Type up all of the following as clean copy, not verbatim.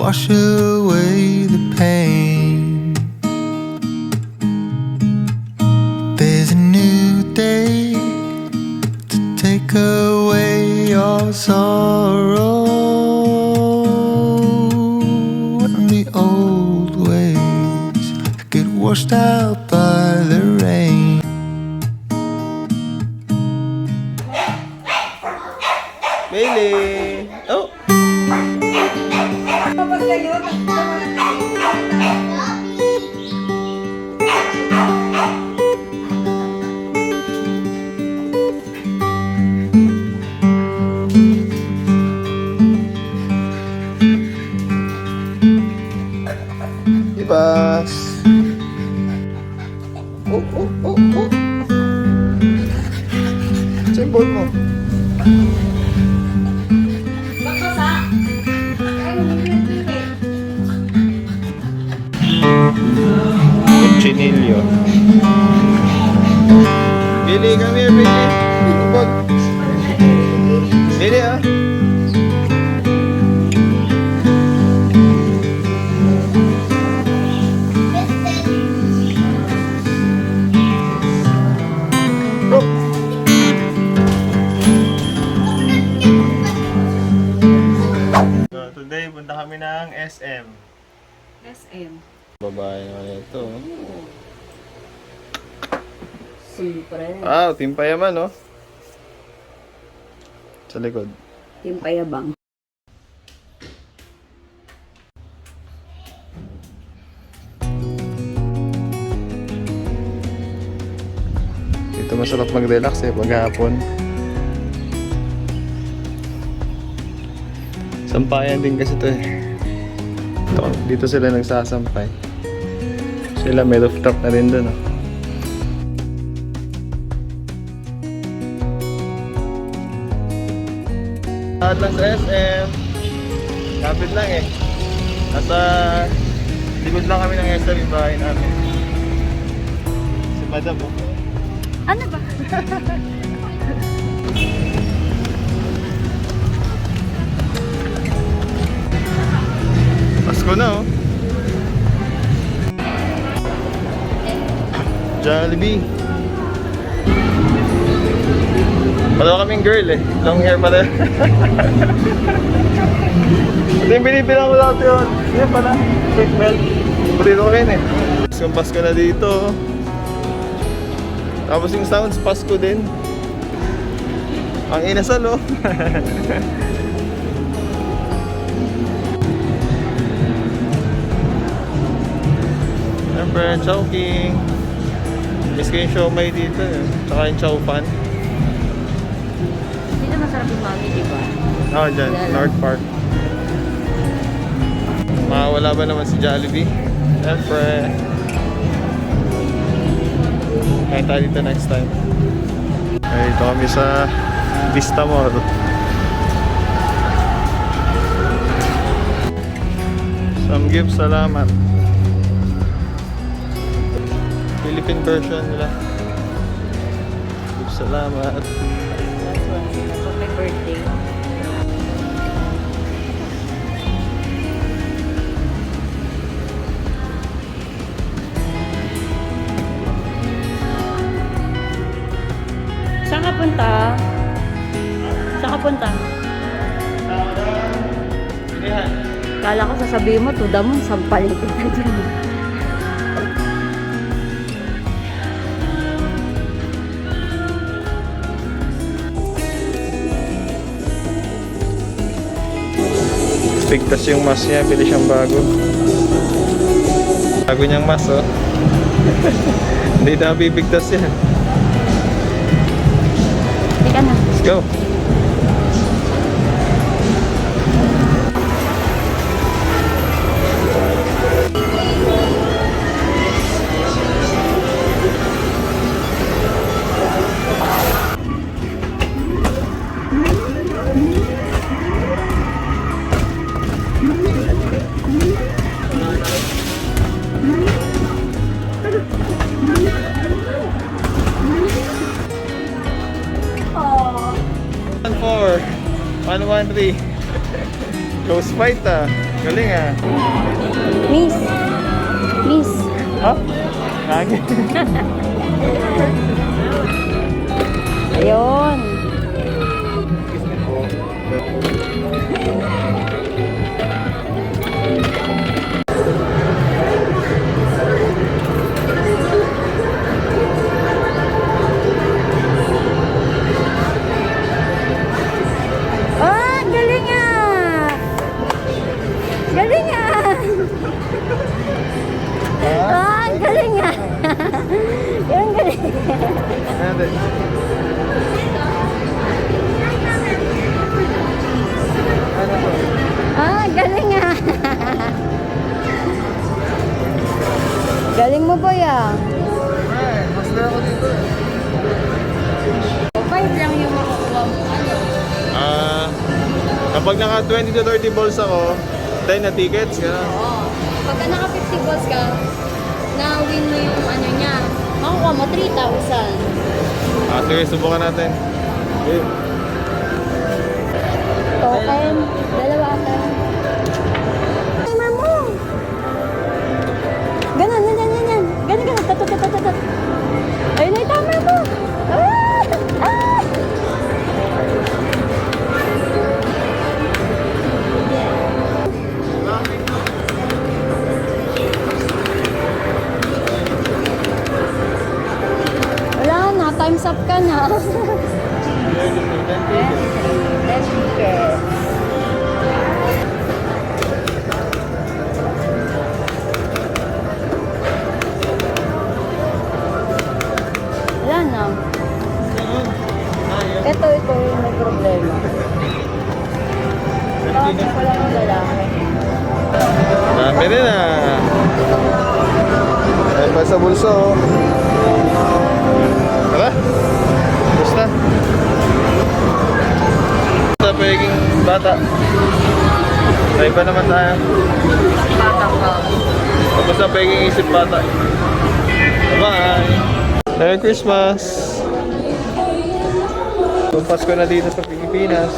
wash away the pain. There's a new day to take away your sorrow, and the old ways get washed out by the rain. Bailey! Oh! Ibas! Oh, oh, oh, oh! Saan ball mo? Chinilyo. Billy, come here, Billy. Kapag. Billy, ah. So, today, punta kami ng SM. SM. Babae naman ito. Siyempre. Ah, timpayaman, no? Sa likod. Timpayabang. Dito masarap mag-relax eh, paghapon. Sampayan din kasi ito eh. Dito sila nagsasampay. Sila may rooftop na rin doon. Oh. Lahat lang sa SM. Kapit lang eh. Nasa likod lang kami ng SM yung bahay namin. Si Madam oh. Ano ba? Pasko na oh. Jollibee. Pala kaming girl eh. Long hair pala. Ito yung binibilang ko dati yun. Yan pala. Quick belt. Pulito ko yun eh. Pasko na dito. Tapos yung sounds Pasko din. Ang inasal oh. Siyempre, Chowking. Miss ko yung siomay dito eh. Tsaka yung chow pan. Dito masarap yung mami, di ba? Oo, dyan. North Park. Makawala ba naman si Jollibee? Siyempre. Kaya tayo dito next time. Okay, ito kami sa Vista Mall. Some gifts, salamat. Philippine version nila. Salamat. That's one. My birthday. Saan ka punta? Saan ka punta? Kala ko sasabihin mo, tuda mo, sampalin kita dyan. Pigtas yung mask niya, pili siyang bago. Bago niyang mask oh. Hindi na bibigtas yan. Teka na. Let's go. Aww. 1-4 1-1-3 Close fight ah. Galing ah. Miss. Miss. Ha? Lagi. Ayun. Ah, galing ah. Galing ah. Ah, galing ah. Yung galing. Ayan din. Ano to? Ah, galing ah. Galing mo ba ya? Ay, mas na ako dito eh. 5 lang yung makukuha mo. Ano? Kapag naka 20 to 30 balls ako, 10 na tickets, gano'n. Oo. Pagka naka 50 balls ka, na-win mo yung ano niya. Makukuha mo 3,000. Sige, subukan natin. Okay. Token. Dalawa ata. Timer mo. Ganon, yan. Ganon. Tatat. Ayun na yung timer mo. Ah! Ah! Wala na, time's up ka na. 10 tickets. Wala na. Ito yung may problema. Tawagin ko lang yung lalaki. Dami rin ah. Ay pa sa bulso oh. Tara. Basta. Basta pagiging bata. Ay ba naman tayo? Bata ka. Basta pagiging isip bata. Bye! Merry Christmas! Pasko na dito sa Pilipinas.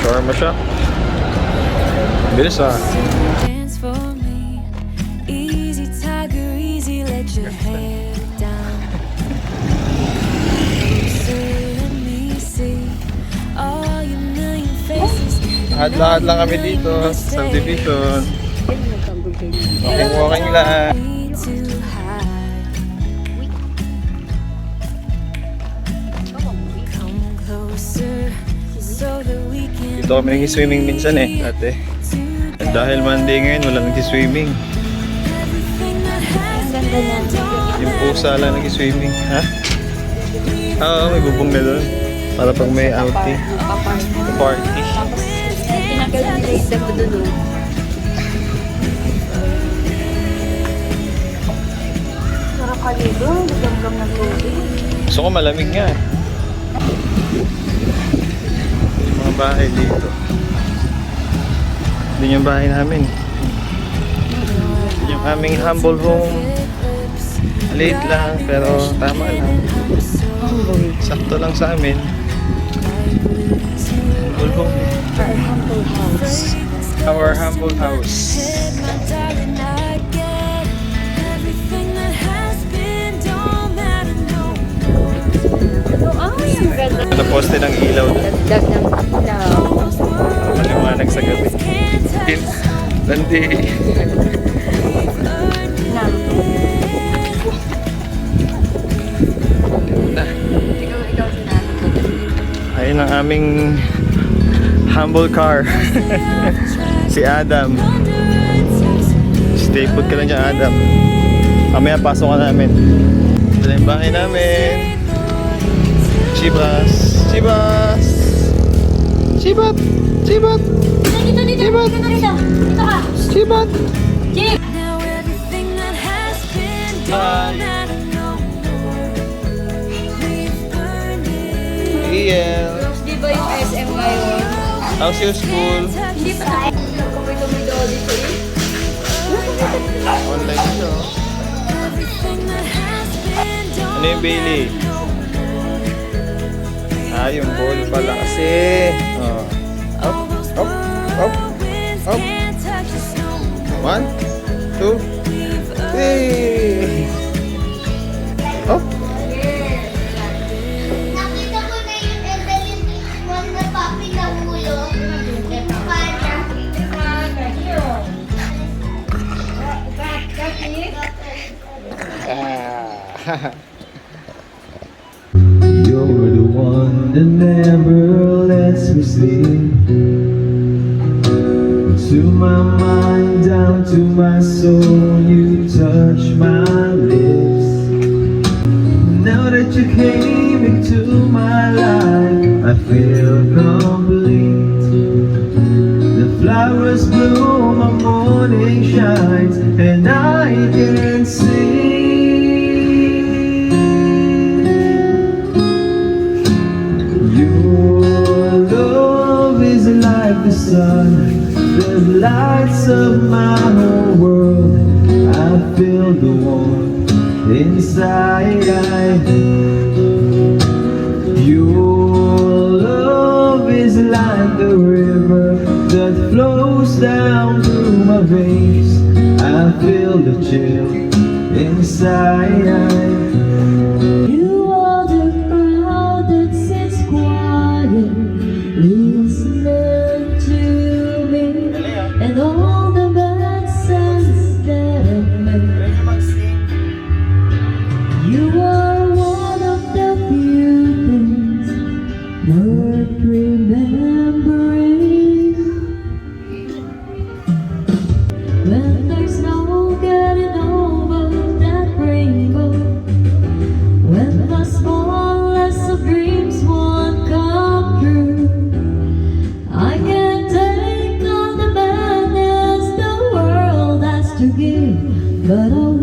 Shawarma siya. Bilis ah. Dance for me, easy tiger, easy, let your head down. So let me see all your million faces. Lahat-lahat lang kami dito sa subdivision. Walking lang. Need to hide. Come closer so that we can. Dito kami nag-swimming minsan eh, dati. At dahil Monday ngayon, wala nag-swimming. Ganda niyan. Yung pusa lang nag-swimming. Ha? Oo, may bubong na doon. Para pag may outing. Party. Tapos, tinagal yung grade mo doon. Sarap kaligo, gagam ng tubig. Gusto ko malamig nga. Yung mga bahay dito. Yun yung bahay namin. Yung aming humble home. Late lang, pero tama lang. Sakto lang sa amin. Humble home. Our humble house. Ay, ang ganda. Naposte ng ilaw doon. Dagdag ng ilaw. Maliwanag sa gabi. Landi. Na. Ikaw sinabi. Ayun ang aming humble car. Si Adam. Stay put ka lang dyan, Adam. Mamaya pasok ka namin. Ito na yung bahay namin. Chibas. Chibas. Chibat. Chibat. Dito. Dito ka. Chibat. Chip. Now everything that has been Hi. Iel. Di ba yung SM ngayon? How's your school? Hindi pa. Kumay-kumay daw dito eh. Online siya. Ano yung Bailey? Ah, yung ball pala kasi. Oh. Up, up, up, up. 1, 2, 3. Up. Nakita ko na yung Evelyn one na papi na ulo. Ah. You're the one that never lets me sleep. To my mind, down to my soul, you touch my lips. Now that you came into my life, I feel complete. The flowers bloom, my morning shines, and I can see. Your love is like the sun that lights up my whole world. I feel the warmth inside. Your love is like the river that flows down through my veins. I feel the chill inside. You are the crowd that sits quiet, listening to me, and all the bad sense that I made. You are one of the few things worth remembering. When there's no getting over that rainbow, when the smallest of dreams won't come true, I can take all the madness the world has to give, but I'll